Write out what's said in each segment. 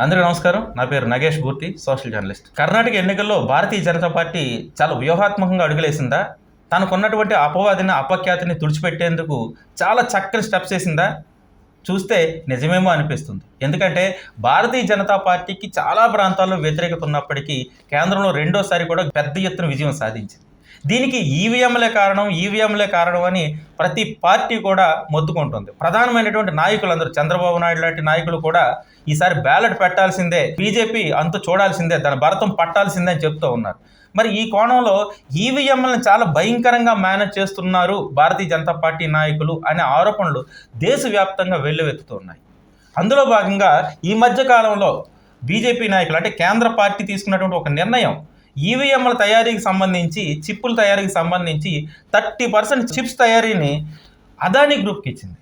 అందరికీ నమస్కారం. నా పేరు నగేష్ మూర్తి, సోషల్ జర్నలిస్ట్. కర్ణాటక ఎన్నికల్లో భారతీయ జనతా పార్టీ చాలా వ్యూహాత్మకంగా అడుగులేసిందా? తనకున్నటువంటి అపవాదిని అపఖ్యాతిని తుడిచిపెట్టేందుకు చాలా చక్కని స్టెప్స్ వేసిందా? చూస్తే నిజమేమో అనిపిస్తుంది. ఎందుకంటే భారతీయ జనతా పార్టీకి చాలా ప్రాంతాల్లో వ్యతిరేకత ఉన్నప్పటికీ కేంద్రంలో రెండోసారి కూడా పెద్ద ఎత్తున విజయం సాధించింది. దీనికి ఈవీఎంలే కారణం అని ప్రతి పార్టీ కూడా మొత్తుకుంటుంది. ప్రధానమైనటువంటి నాయకులందరూ, చంద్రబాబు నాయుడు లాంటి నాయకులు కూడా ఈసారి బ్యాలెట్ పెట్టాల్సిందే, బీజేపీ అంతు చూడాల్సిందే, దాని భరతం పట్టాల్సిందే అని చెప్తూ ఉన్నారు. మరి ఈ కోణంలో ఈవీఎంలను చాలా భయంకరంగా మేనేజ్ చేస్తున్నారు భారతీయ జనతా పార్టీ నాయకులు అనే ఆరోపణలు దేశవ్యాప్తంగా వెల్లువెత్తుతున్నాయి. అందులో భాగంగా ఈ మధ్య కాలంలో బీజేపీ నాయకులు, అంటే కేంద్ర పార్టీ తీసుకున్నటువంటి ఒక నిర్ణయం, ఈవీఎంల తయారీకి సంబంధించి, చిప్పుల తయారీకి సంబంధించి 30% చిప్స్ తయారీని అదానీ గ్రూప్కి ఇచ్చింది.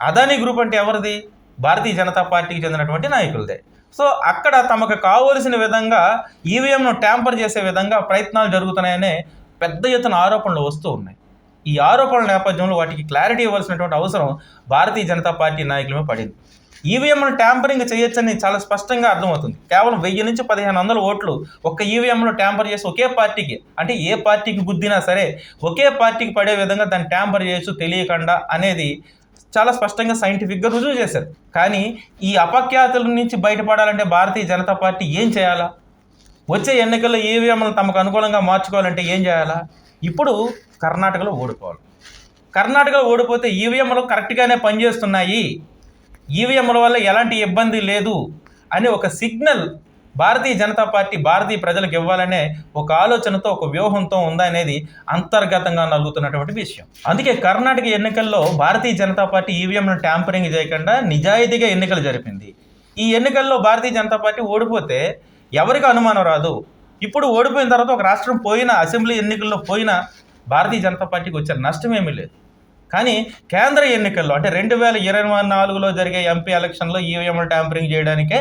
అదానీ గ్రూప్ అంటే ఎవరిది? భారతీయ జనతా పార్టీకి చెందినటువంటి నాయకులదే. సో అక్కడ తమకు కావలసిన విధంగా ఈవీఎంను ట్యాంపర్ చేసే విధంగా ప్రయత్నాలు జరుగుతున్నాయనే పెద్ద ఎత్తున ఆరోపణలు వస్తూ ఉన్నాయి. ఈ ఆరోపణల నేపథ్యంలో వాటికి క్లారిటీ ఇవ్వాల్సినటువంటి అవసరం భారతీయ జనతా పార్టీ నాయకుల మీద పడింది. ఈవీఎంను ట్యాంపరింగ్ చేయొచ్చని చాలా స్పష్టంగా అర్థమవుతుంది. కేవలం 1000 నుంచి 1500 ఓట్లు ఒక్క ఈవీఎంలో ట్యాంపర్ చేసి ఒకే పార్టీకి, అంటే ఏ పార్టీకి గుద్దినా సరే ఒకే పార్టీకి పడే విధంగా దాన్ని ట్యాంపర్ చేయొచ్చు తెలియకుండా అనేది చాలా స్పష్టంగా సైంటిఫిక్గా రుజువు చేశారు. కానీ ఈ అపఖ్యాతుల నుంచి బయటపడాలంటే భారతీయ జనతా పార్టీ ఏం చేయాలా? వచ్చే ఎన్నికల్లో ఈవీఎంలను తమకు అనుకూలంగా మార్చుకోవాలంటే ఏం చేయాలా? ఇప్పుడు కర్ణాటకలో ఓడిపోవాలి. కర్ణాటకలో ఓడిపోతే ఈవీఎంలు కరెక్ట్గానే పనిచేస్తున్నాయి, ఈవీఎంల వల్ల ఎలాంటి ఇబ్బంది లేదు అని ఒక సిగ్నల్ భారతీయ జనతా పార్టీ భారతీయ ప్రజలకు ఇవ్వాలనే ఒక ఆలోచనతో, ఒక వ్యూహంతో ఉందనేది అంతర్గతంగా నలుగుతున్నటువంటి విషయం. అందుకే కర్ణాటక ఎన్నికల్లో భారతీయ జనతా పార్టీ ఈవీఎంను ట్యాంపరింగ్ చేయకుండా నిజాయితీగా ఎన్నికలు జరిపింది. ఈ ఎన్నికల్లో భారతీయ జనతా పార్టీ ఓడిపోతే ఎవరికి అనుమానం రాదు. ఇప్పుడు ఓడిపోయిన తర్వాత ఒక రాష్ట్రం పోయినా, అసెంబ్లీ ఎన్నికల్లో పోయినా భారతీయ జనతా పార్టీకి వచ్చే నష్టం ఏమీ లేదు. కానీ కేంద్ర ఎన్నికల్లో, అంటే 2024లో జరిగే ఎంపీ ఎలక్షన్లో ఈవీఎంలు ట్యాంపరింగ్ చేయడానికే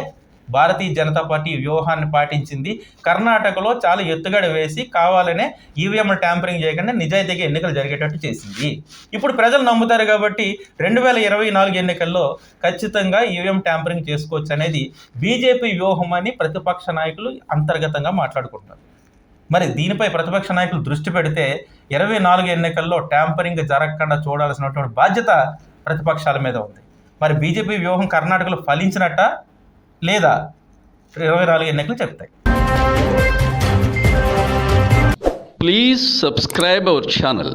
భారతీయ జనతా పార్టీ వ్యూహాన్ని పాటించింది. కర్ణాటకలో చాలా ఎత్తుగడ వేసి కావాలనే ఈవీఎంలు ట్యాంపరింగ్ చేయకుండా నిజాయితీగా ఎన్నికలు జరిగేటట్టు చేసింది. ఇప్పుడు ప్రజలు నమ్ముతారు కాబట్టి 2024 ఎన్నికల్లో ఖచ్చితంగా ఈవీఎం ట్యాంపరింగ్ చేసుకోవచ్చు అనేది బీజేపీ వ్యూహం అని ప్రతిపక్ష నాయకులు అంతర్గతంగా మాట్లాడుకుంటారు. మరి దీనిపై ప్రతిపక్ష నాయకులు దృష్టి పెడితే 24 ఎన్నికల్లో ట్యాంపరింగ్ జరగకుండా చూడాల్సినటువంటి బాధ్యత ప్రతిపక్షాల మీద ఉంది. మరి బీజేపీ వ్యూహం కర్ణాటకలో ఫలించినట్ట లేదా 24 ఎన్నికలు చెప్తాయి. Please subscribe our channel.